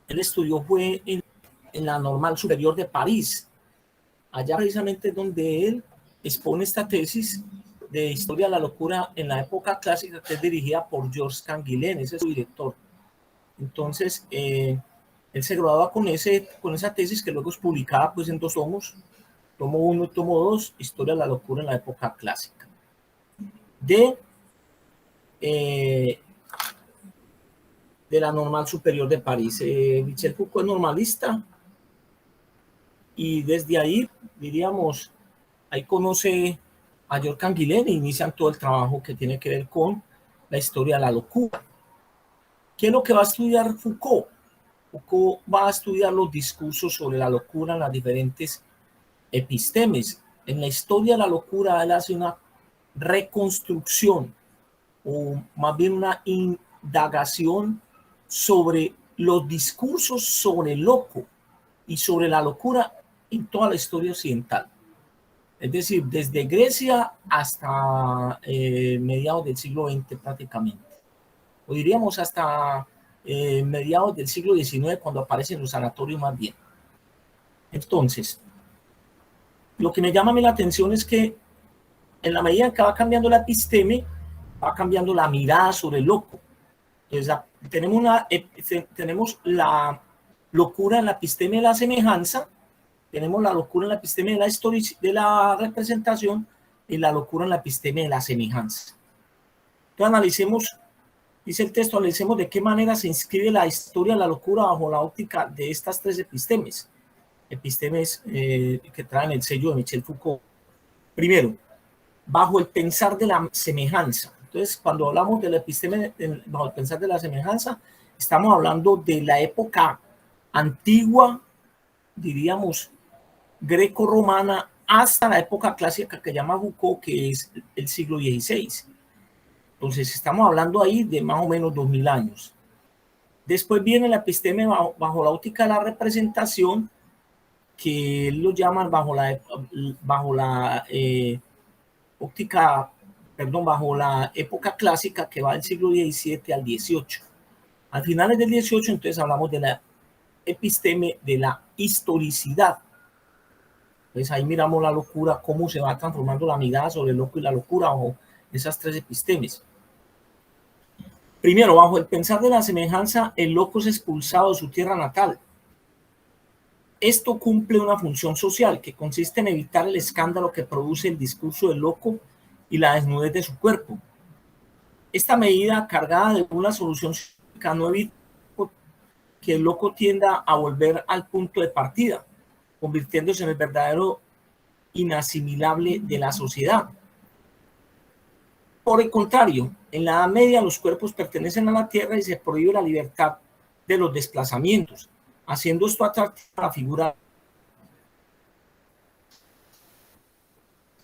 él estudió fue en la Normal Superior de París. Allá precisamente es donde él expone esta tesis de Historia de la Locura en la época clásica, que es dirigida por Georges Canguilhem, ese es su director. Entonces, él se gradúa con esa tesis, que luego es publicada pues, en 2 tomos, tomo 1 y tomo 2, Historia de la Locura en la época clásica. De la Normal Superior de París. Michel Foucault es normalista, y desde ahí, diríamos, ahí conoce a Georges Canguilhem e inician todo el trabajo que tiene que ver con la historia de la locura. ¿Qué es lo que va a estudiar Foucault? Foucault va a estudiar los discursos sobre la locura en las diferentes epistemes. En la historia de la locura, él hace una reconstrucción, o más bien una indagación sobre los discursos sobre el loco y sobre la locura en toda la historia occidental. Es decir, desde Grecia hasta mediados del siglo XX prácticamente. O diríamos hasta mediados del siglo XIX, cuando aparecen los sanatorios más bien. Entonces, lo que me llama a mí la atención es que en la medida en que va cambiando la episteme, va cambiando la mirada sobre el loco. Entonces, tenemos la locura en la episteme de la semejanza, tenemos la locura en la episteme de la representación y la locura en la episteme de la semejanza. Entonces analicemos, dice el texto, analicemos de qué manera se inscribe la historia de la locura bajo la óptica de estas 3 epistemes que traen el sello de Michel Foucault. Primero, bajo el pensar de la semejanza. Entonces, cuando hablamos de la episteme bajo el pensar de la semejanza, estamos hablando de la época antigua, diríamos, greco-romana, hasta la época clásica que llama Foucault, que es el siglo XVI. Entonces, estamos hablando ahí de más o menos 2000 años. Después viene la episteme bajo la óptica de la representación, que él lo llaman bajo la época clásica, que va del siglo XVII al XVIII. Al finales del XVIII, entonces hablamos de la episteme de la historicidad. Entonces ahí miramos la locura, cómo se va transformando la mirada sobre el loco y la locura bajo esas 3 epistemes. Primero, bajo el pensar de la semejanza, el loco es expulsado de su tierra natal. Esto cumple una función social que consiste en evitar el escándalo que produce el discurso del loco y la desnudez de su cuerpo. Esta medida, cargada de una solución psicológica, no evita que el loco tienda a volver al punto de partida, convirtiéndose en el verdadero inasimilable de la sociedad. Por el contrario, en la Edad Media los cuerpos pertenecen a la tierra y se prohíbe la libertad de los desplazamientos, haciendo esto atractiva a la figura.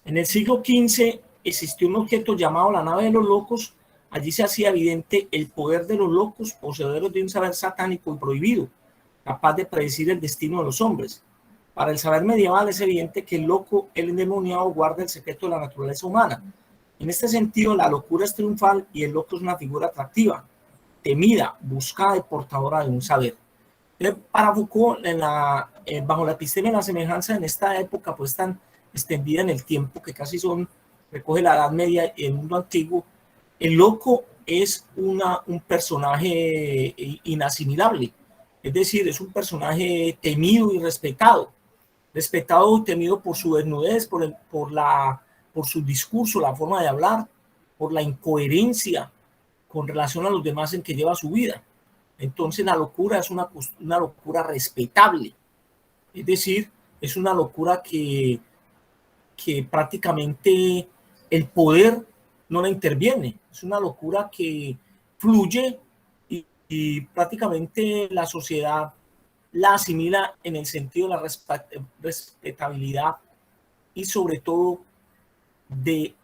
En el siglo XV existió un objeto llamado la nave de los locos. Allí se hacía evidente el poder de los locos, poseedores de un saber satánico y prohibido, capaz de predecir el destino de los hombres. Para el saber medieval es evidente que el loco, el endemoniado, guarda el secreto de la naturaleza humana. En este sentido, la locura es triunfal y el loco es una figura atractiva, temida, buscada y portadora de un saber. Para Foucault, bajo la episteme de la semejanza, en esta época pues tan extendida en el tiempo, que casi recoge la Edad Media y el mundo antiguo, el loco es un personaje inasimilable. Es decir, es un personaje temido y respetado y temido por su desnudez, por su discurso, la forma de hablar, por la incoherencia con relación a los demás en que lleva su vida. Entonces la locura es una locura respetable, es decir, es una locura que prácticamente el poder no la interviene, es una locura que fluye y prácticamente la sociedad la asimila en el sentido de la respetabilidad y sobre todo de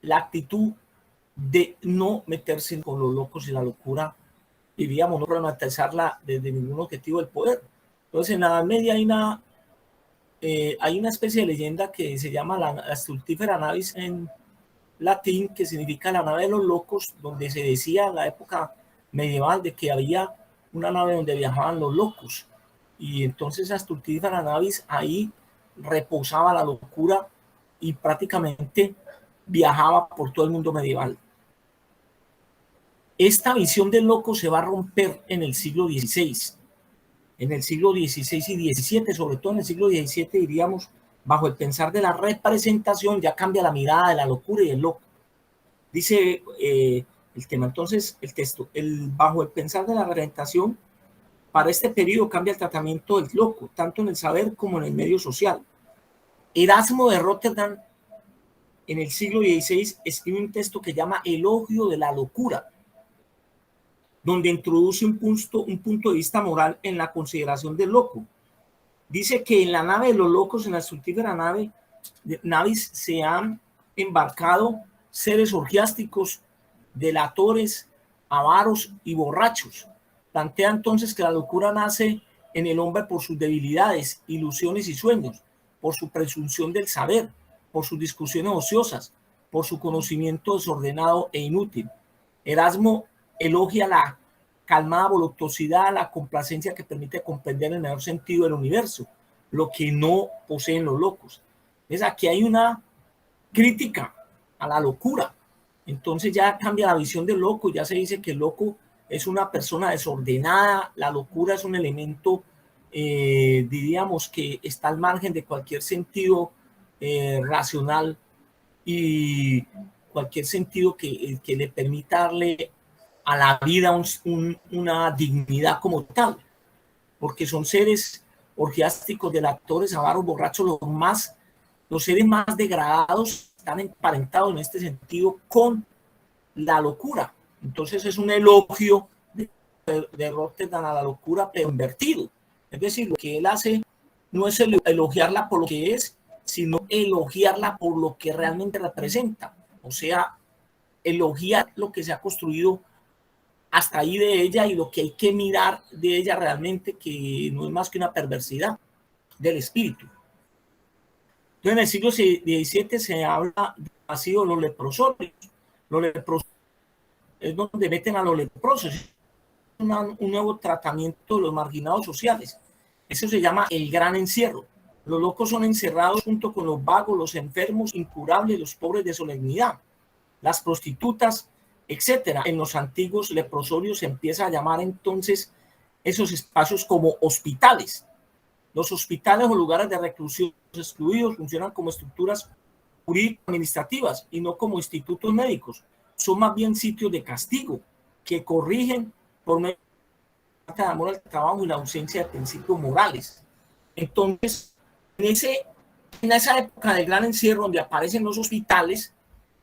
la actitud de no meterse con los locos y la locura, diríamos, no problematizarla desde ningún objetivo del poder. Entonces, en la Edad Media hay una especie de leyenda que se llama la Stultifera Navis en latín, que significa la nave de los locos, donde se decía en la época medieval de que había una nave donde viajaban los locos. Y entonces Astultífera Navis ahí reposaba la locura y prácticamente viajaba por todo el mundo medieval. Esta visión del loco se va a romper en el siglo XVI. En el siglo XVI y XVII, sobre todo en el siglo XVII, diríamos, bajo el pensar de la representación, ya cambia la mirada de la locura y el loco. Dice el tema, entonces, el texto, bajo el pensar de la representación, para este periodo cambia el tratamiento del loco, tanto en el saber como en el medio social. Erasmo de Rotterdam, en el siglo XVI, escribe un texto que llama Elogio de la locura, donde introduce un punto de vista moral en la consideración del loco. Dice que en la nave de los locos, en la Astultífera Navis, se han embarcado seres orgiásticos, delatores, avaros y borrachos. Plantea entonces que la locura nace en el hombre por sus debilidades, ilusiones y sueños, por su presunción del saber, por sus discusiones ociosas, por su conocimiento desordenado e inútil. Erasmo elogia la calmada voluptuosidad, la complacencia que permite comprender el mejor sentido del universo, lo que no poseen los locos. Entonces aquí hay una crítica a la locura. Entonces ya cambia la visión del loco, ya se dice que el loco es una persona desordenada, la locura es un elemento, diríamos, que está al margen de cualquier sentido racional y cualquier sentido que le permita darle a la vida una dignidad como tal, porque son seres orgiásticos, delatores, avaros, borrachos, los seres más degradados están emparentados en este sentido con la locura. Entonces es un elogio de Rotterdam a la locura, pero invertido. Es decir, lo que él hace no es elogiarla por lo que es, sino elogiarla por lo que realmente representa. O sea, elogiar lo que se ha construido hasta ahí de ella y lo que hay que mirar de ella realmente, que no es más que una perversidad del espíritu. Entonces, en el siglo XVII se habla de vacío los leprosorios. Los leprosos es donde meten a los leprosos. Es un nuevo tratamiento de los marginados sociales. Eso se llama el gran encierro. Los locos son encerrados junto con los vagos, los enfermos, incurables, los pobres de solemnidad, las prostitutas, etcétera. En los antiguos leprosorios se empieza a llamar entonces esos espacios como hospitales. Los hospitales o lugares de reclusión excluidos funcionan como estructuras jurídico-administrativas y no como institutos médicos. Son más bien sitios de castigo que corrigen por medio de amor al trabajo y la ausencia de principios morales. Entonces, en esa época del gran encierro, donde aparecen los hospitales,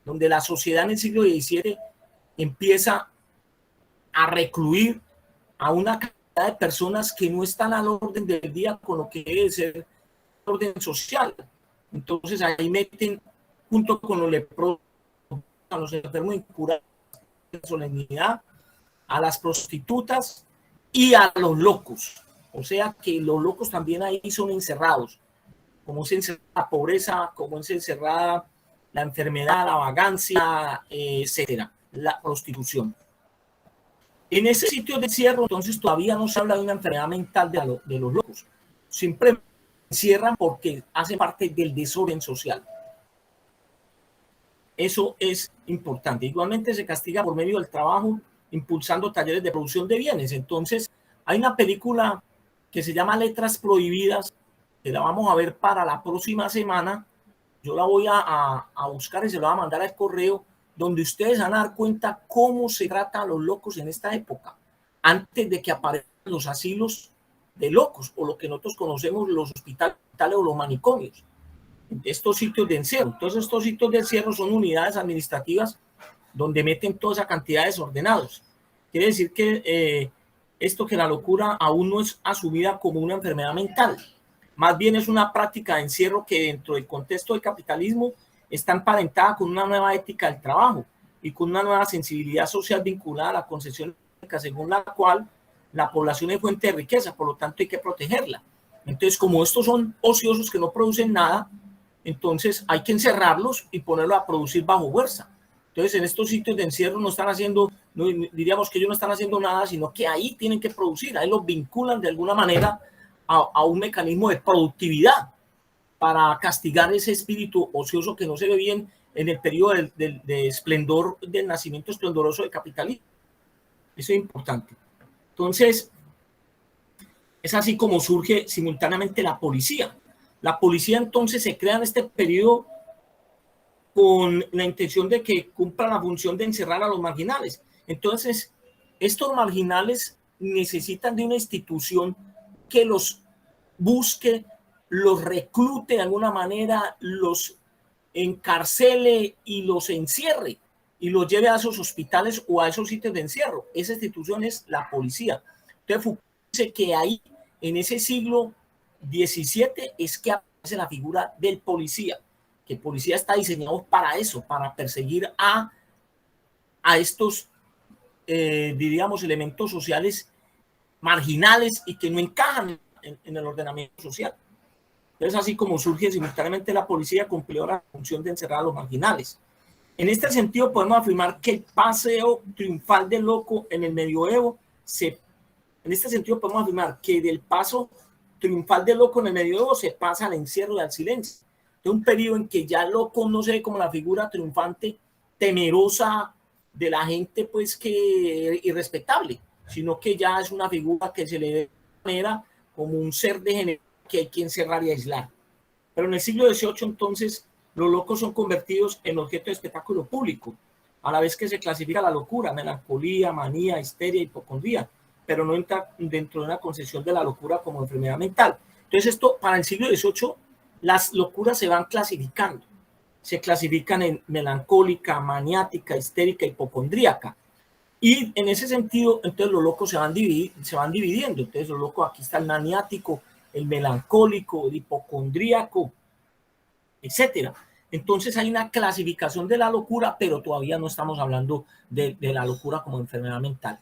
donde la sociedad en el siglo XVII empieza a recluir a una cantidad de personas que no están al orden del día con lo que debe ser el orden social. Entonces ahí meten, junto con los leprosos, a los enfermos incurables de solemnidad, a las prostitutas y a los locos. O sea que los locos también ahí son encerrados, como se encerra la pobreza, como se encerrada la enfermedad, la vagancia, etcétera, la prostitución. En ese sitio de encierro, entonces, todavía no se habla de una enfermedad mental de los locos. Siempre encierran porque hacen parte del desorden social. Eso es importante. Igualmente se castiga por medio del trabajo, impulsando talleres de producción de bienes. Entonces, hay una película que se llama Letras Prohibidas, que la vamos a ver para la próxima semana. Yo la voy a buscar y se la voy a mandar al correo, donde ustedes van a dar cuenta cómo se trata a los locos en esta época, antes de que aparezcan los asilos de locos, o lo que nosotros conocemos los hospitales o los manicomios, estos sitios de encierro. Entonces, estos sitios de encierro son unidades administrativas donde meten toda esa cantidad de desordenados. Quiere decir que esto, que la locura aún no es asumida como una enfermedad mental, más bien es una práctica de encierro que dentro del contexto del capitalismo está emparentada con una nueva ética del trabajo y con una nueva sensibilidad social vinculada a la concesión ética, según la cual la población es fuente de riqueza, por lo tanto hay que protegerla. Entonces, como estos son ociosos que no producen nada, entonces hay que encerrarlos y ponerlos a producir bajo fuerza. Entonces, en estos sitios de encierro no están haciendo no, diríamos que ellos no están haciendo nada, sino que ahí tienen que producir, ahí los vinculan de alguna manera a un mecanismo de productividad para castigar ese espíritu ocioso que no se ve bien en el periodo de esplendor, del nacimiento esplendoroso del capitalismo. Eso es importante. Entonces, es así como surge simultáneamente la policía. La policía entonces se crea en este periodo con la intención de que cumpla la función de encerrar a los marginales. Entonces, estos marginales necesitan de una institución que los busque, los reclute de alguna manera, los encarcele y los encierre y los lleve a esos hospitales o a esos sitios de encierro. Esa institución es la policía. Entonces, Foucault dice que ahí, en ese siglo XVII, es que aparece la figura del policía, que el policía está diseñado para eso, para perseguir a estos, diríamos, elementos sociales marginales y que no encajan en el ordenamiento social. Entonces, así como surge simultáneamente la policía, cumplió la función de encerrar a los marginales. En este sentido, podemos afirmar que el paseo triunfal del loco en el medioevo, en este sentido podemos afirmar que del paso triunfal del loco en el medioevo se pasa al encierro y al silencio. Es un periodo en que ya el loco no se ve como la figura triunfante, temerosa de la gente, pues que irrespetable, sino que ya es una figura que se le ve de manera como un ser degenerado que hay que encerrar y aislar. Pero en el siglo XVIII, entonces, los locos son convertidos en objeto de espectáculo público, a la vez que se clasifica la locura, melancolía, manía, histeria, hipocondría, pero no entra dentro de una concepción de la locura como enfermedad mental. Entonces, esto para el siglo XVIII, las locuras se van clasificando. Se clasifican en melancólica, maniática, histérica, hipocondríaca. Y en ese sentido, entonces los locos se van dividiendo. Entonces, los locos, aquí está el maniático, el melancólico, el hipocondríaco, etcétera. Entonces hay una clasificación de la locura, pero todavía no estamos hablando de la locura como enfermedad mental.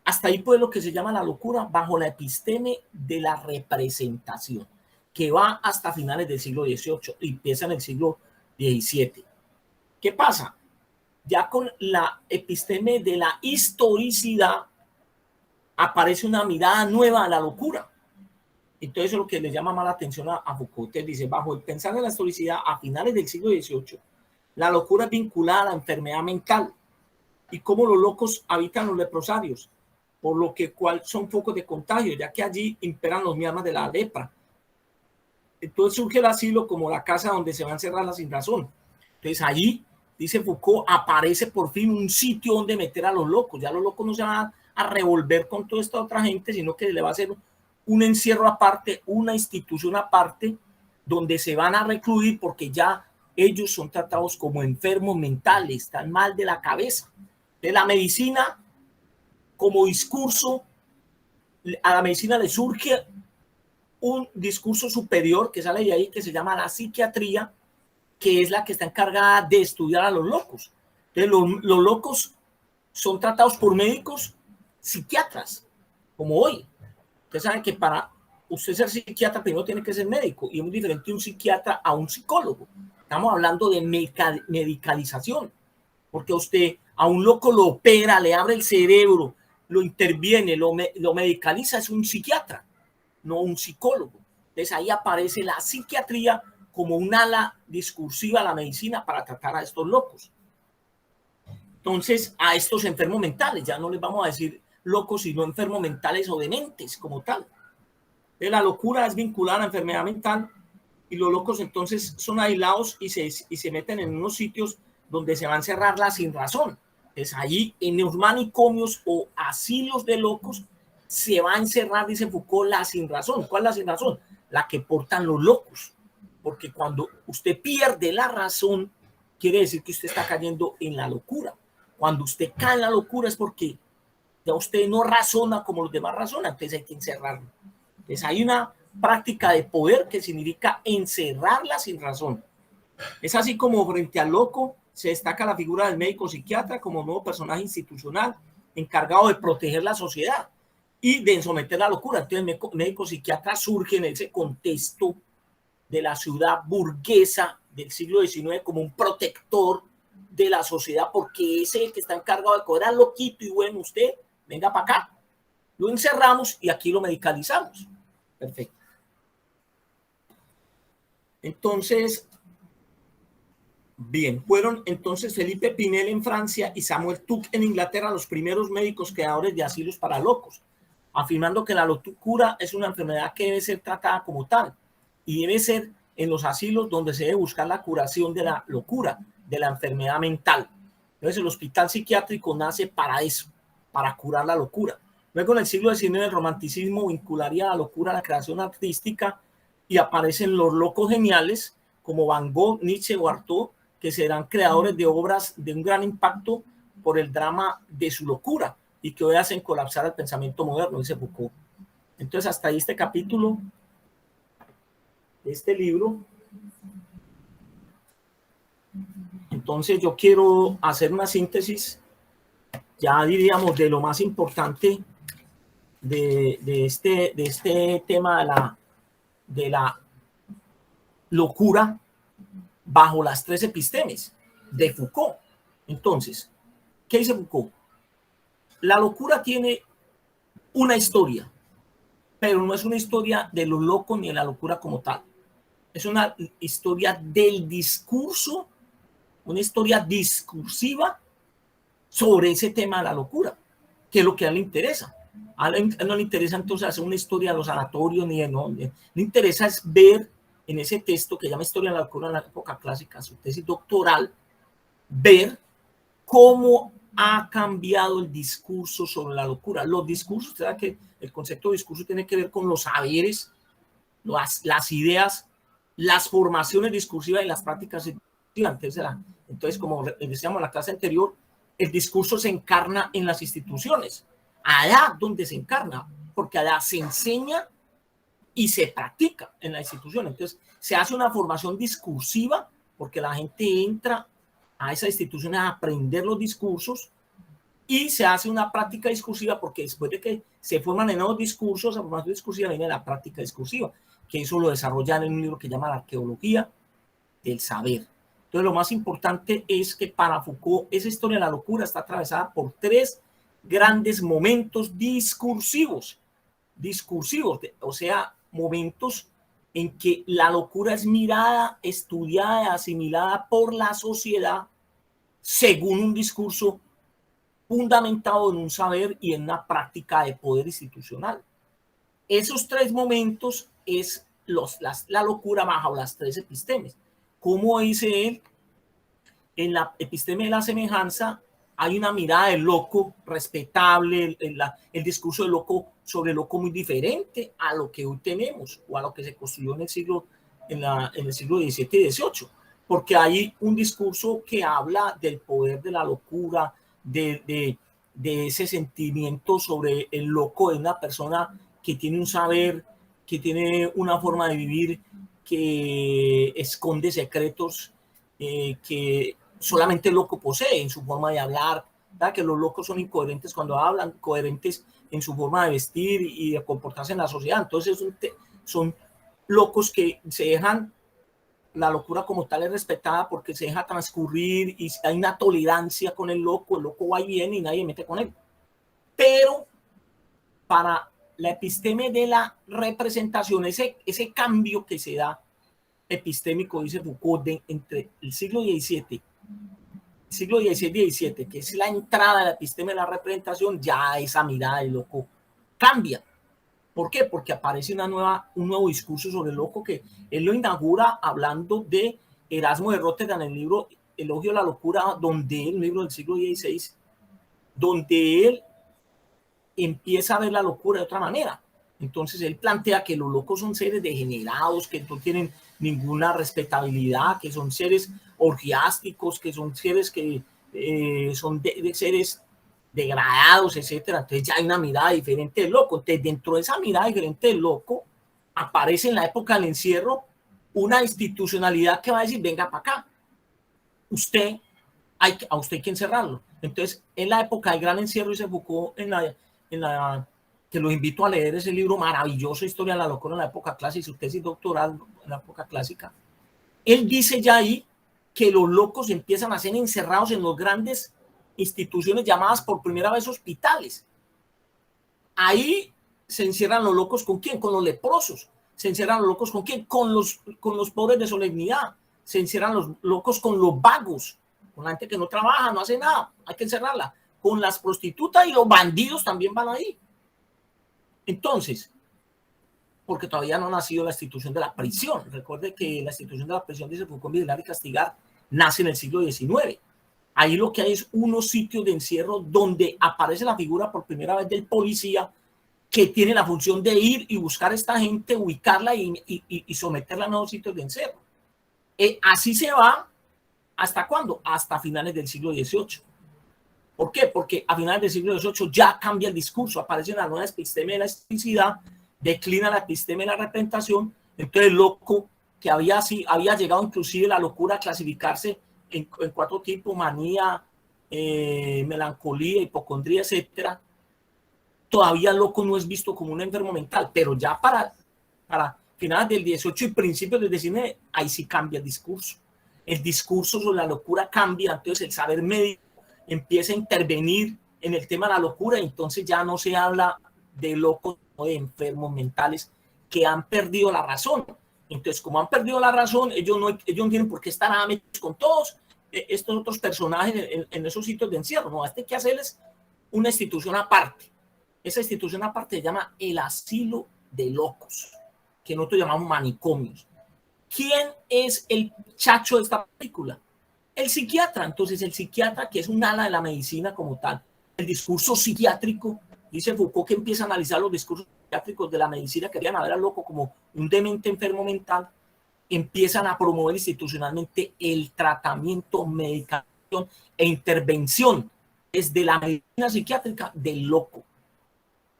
Hasta ahí pues lo que se llama la locura bajo la episteme de la representación, que va hasta finales del siglo XVIII y empieza en el siglo XVII. ¿Qué pasa? Ya con la episteme de la historicidad aparece una mirada nueva a la locura. Entonces eso es lo que le llama más la atención a Foucault. Él dice, bajo el pensar de la historicidad a finales del siglo XVIII, la locura es vinculada a la enfermedad mental y cómo los locos habitan los leprosarios, por lo que cuál son focos de contagio, ya que allí imperan los miasmas de la lepra. Entonces surge el asilo como la casa donde se va a encerrar la sin razón. Entonces allí, dice Foucault, aparece por fin un sitio donde meter a los locos. Ya los locos no se van a revolver con toda esta otra gente, sino que le va a hacer un encierro aparte, una institución aparte, donde se van a recluir porque ya ellos son tratados como enfermos mentales, están mal de la cabeza. De la medicina, como discurso, a la medicina le surge un discurso superior que sale de ahí, que se llama la psiquiatría, que es la que está encargada de estudiar a los locos. Entonces, los locos son tratados por médicos psiquiatras, como hoy. Ustedes saben que para usted ser psiquiatra primero tiene que ser médico, y es muy diferente un psiquiatra a un psicólogo. Estamos hablando de medicalización, porque usted a un loco lo opera, le abre el cerebro, lo interviene, lo medicaliza, es un psiquiatra, no un psicólogo. Entonces ahí aparece la psiquiatría como un ala discursiva a la medicina para tratar a estos locos. Entonces, a estos enfermos mentales, ya no les vamos a decir locos, sino enfermos mentales o dementes como tal. La locura es vinculada a la enfermedad mental y los locos entonces son aislados y se meten en unos sitios donde se van a encerrar la sin razón. Entonces allí en los manicomios o asilos de locos se va a encerrar, dice Foucault, la sin razón. ¿Cuál es la sin razón? La que portan los locos. Porque cuando usted pierde la razón, quiere decir que usted está cayendo en la locura. Cuando usted cae en la locura es porque ya usted no razona como los demás razonan, entonces hay que encerrarlo. Entonces hay una práctica de poder que significa encerrarla sin razón. Es así como frente al loco se destaca la figura del médico psiquiatra como nuevo personaje institucional encargado de proteger la sociedad y de someter la locura. Entonces el médico psiquiatra surge en ese contexto de la ciudad burguesa del siglo XIX como un protector de la sociedad, porque ese es el que está encargado de coger al loquito y bueno, usted venga para acá. Lo encerramos y aquí lo medicalizamos. Perfecto. Entonces, bien, fueron entonces Felipe Pinel en Francia y Samuel Tuck en Inglaterra los primeros médicos creadores de asilos para locos, afirmando que la locura es una enfermedad que debe ser tratada como tal y debe ser en los asilos donde se debe buscar la curación de la locura, de la enfermedad mental. Entonces el hospital psiquiátrico nace para eso, para curar la locura. Luego en el siglo XIX el romanticismo vincularía la locura a la creación artística y aparecen los locos geniales como Van Gogh, Nietzsche o Artaud, que serán creadores de obras de un gran impacto por el drama de su locura y que hoy hacen colapsar el pensamiento moderno, dice Foucault. Entonces hasta ahí este capítulo de este libro. Entonces yo quiero hacer una síntesis, ya diríamos, de lo más importante de este tema de la locura bajo las tres epistemes de Foucault. Entonces, ¿qué dice Foucault? La locura tiene una historia, pero no es una historia de lo loco ni de la locura como tal. Es una historia del discurso, una historia discursiva sobre ese tema de la locura, que es lo que a él le interesa. A él no le interesa entonces hacer una historia de los sanatorios, le interesa es ver en ese texto que llama Historia de la locura en la época clásica, su tesis doctoral, ver cómo ha cambiado el discurso sobre la locura. Los discursos, usted sabe que el concepto de discurso tiene que ver con los saberes, las ideas, las formaciones discursivas y las prácticas. Entonces, como decíamos en la clase anterior, el discurso se encarna en las instituciones, allá donde se encarna, porque allá se enseña y se practica en la institución. Entonces, se hace una formación discursiva porque la gente entra a esa institución a aprender los discursos y se hace una práctica discursiva porque después de que se forman en nuevos discursos, la formación discursiva viene la práctica discursiva, que eso lo desarrollan en un libro que llama La arqueología del saber. Entonces, lo más importante es que para Foucault esa historia de la locura está atravesada por tres grandes momentos discursivos, o sea, momentos en que la locura es mirada, estudiada, asimilada por la sociedad según un discurso fundamentado en un saber y en una práctica de poder institucional. Esos tres momentos es la locura bajo las tres epistemes. Como dice él, en la episteme de la semejanza hay una mirada del loco respetable, el discurso del loco sobre el loco muy diferente a lo que hoy tenemos o a lo que se construyó en el siglo XVII y XVIII, porque hay un discurso que habla del poder de la locura, de ese sentimiento sobre el loco de una persona que tiene un saber, que tiene una forma de vivir, que esconde secretos que solamente el loco posee en su forma de hablar, ¿verdad? Que los locos son incoherentes cuando hablan, coherentes en su forma de vestir y de comportarse en la sociedad. Entonces son locos que se dejan, la locura como tal es respetada porque se deja transcurrir y hay una tolerancia con el loco va y viene y nadie mete con él. Pero para la episteme de la representación, ese cambio que se da epistémico, dice Foucault, entre el siglo XVII, y XVII, que es la entrada de la episteme de la representación, ya esa mirada del loco cambia. ¿Por qué? Porque aparece un nuevo discurso sobre el loco que él lo inaugura hablando de Erasmo de Róterdam en el libro Elogio a la locura, donde el libro del siglo XVI, donde él empieza a ver la locura de otra manera. Entonces él plantea que los locos son seres degenerados, que no tienen ninguna respetabilidad, que son seres orgiásticos, que son seres que son seres degradados, etcétera. Entonces ya hay una mirada diferente del loco. Entonces dentro de esa mirada diferente del loco aparece en la época del encierro una institucionalidad que va a decir, venga para acá, a usted hay que encerrarlo. Entonces en la época del gran encierro, y se Foucault que los invito a leer ese libro maravilloso, Historia de la locura en la época clásica, su tesis doctoral en la época clásica. Él dice ya ahí que los locos empiezan a ser encerrados en las grandes instituciones llamadas por primera vez hospitales. Ahí se encierran los locos, ¿con quién? Con los leprosos. Se encierran los locos, ¿con quién? Con los pobres de solemnidad. Se encierran los locos con los vagos, con la gente que no trabaja, no hace nada, hay que encerrarla. Con las prostitutas y los bandidos también van ahí. Entonces, porque todavía no ha nacido la institución de la prisión. Recuerde que la institución de la prisión, dice Foucault, vigilar y castigar, nace en el siglo XIX. Ahí lo que hay es unos sitios de encierro donde aparece la figura por primera vez del policía que tiene la función de ir y buscar a esta gente, ubicarla y someterla a nuevos sitios de encierro. Así se va, ¿hasta cuándo? Hasta finales del siglo XVIII. ¿Por qué? Porque a finales del siglo XVIII ya cambia el discurso, aparece una nueva episteme de la elasticidad, declina la episteme de la representación, entonces el loco que había llegado inclusive la locura a clasificarse en 4 tipos, manía, melancolía, hipocondría, etcétera. Todavía el loco no es visto como un enfermo mental, pero ya para finales del 18 y principios del 19, ahí sí cambia el discurso. El discurso sobre la locura cambia, entonces el saber médico empieza a intervenir en el tema de la locura, y entonces ya no se habla de locos o de enfermos mentales que han perdido la razón. Entonces, como han perdido la razón, ellos no tienen por qué estar amigos con todos estos otros personajes en esos sitios de encierro. No, hay que hacerles una institución aparte. Esa institución aparte se llama el asilo de locos, que nosotros llamamos manicomios. ¿Quién es el chacho de esta película? El psiquiatra. Entonces, el psiquiatra, que es un ala de la medicina como tal, el discurso psiquiátrico, dice Foucault, que empieza a analizar los discursos psiquiátricos de la medicina, que querían ver al loco como un demente enfermo mental, empiezan a promover institucionalmente el tratamiento, medicación e intervención desde la medicina psiquiátrica del loco.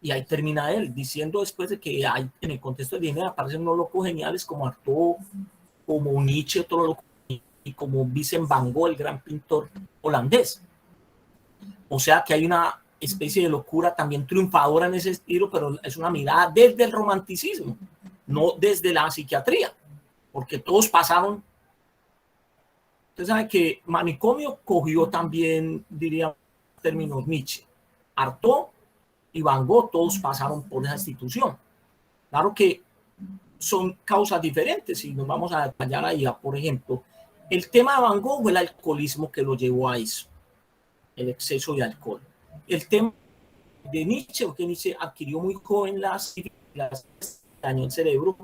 Y ahí termina él, diciendo después de que hay, en el contexto de dinero aparecen unos locos geniales como Artaud, como Nietzsche, otro loco, y como Vincent van Gogh, el gran pintor holandés. O sea que hay una especie de locura también triunfadora en ese estilo, pero es una mirada desde el romanticismo, no desde la psiquiatría, porque todos pasaron. Usted sabe que manicomio cogió también, diría, términos Nietzsche. Artaud y Van Gogh, todos pasaron por esa institución. Claro que son causas diferentes y nos vamos a detallar ahí. Por ejemplo, el tema de Van Gogh fue el alcoholismo que lo llevó a eso, el exceso de alcohol. El tema de Nietzsche, porque Nietzsche adquirió muy joven las dañó el cerebro,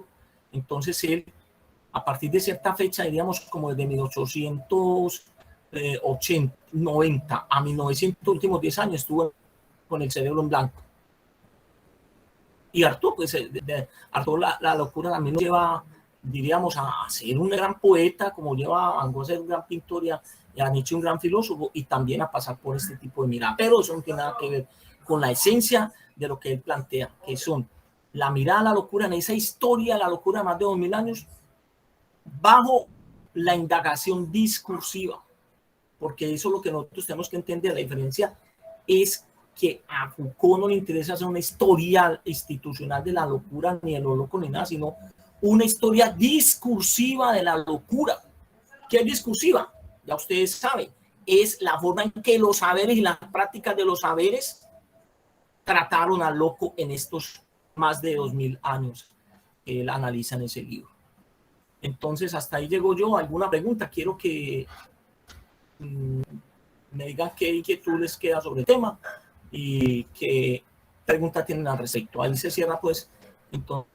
entonces él, a partir de cierta fecha, diríamos como desde 1890 a 1900, últimos 10 años, estuvo con el cerebro en blanco. Y Artaud, pues, Artaud la locura también lo lleva, diríamos, a ser un gran poeta, como lleva a Van Gogh a ser un gran pintor y a Nietzsche un gran filósofo, y también a pasar por este tipo de mirada. Pero eso no tiene nada que ver con la esencia de lo que él plantea, que son la mirada a la locura en esa historia de la locura de más de 2000 años, bajo la indagación discursiva, porque eso es lo que nosotros tenemos que entender. La diferencia es que a Foucault no le interesa hacer una historia institucional de la locura, ni de lo loco, ni nada, sino una historia discursiva de la locura. ¿Qué es discursiva? Ya ustedes saben, es la forma en que los saberes y las prácticas de los saberes trataron al loco en estos más de 2000 años que él analiza en ese libro. Entonces, hasta ahí llego yo. ¿Alguna pregunta? Quiero que me digan qué inquietud les queda sobre el tema y qué pregunta tienen al respecto. Ahí se cierra, pues, entonces.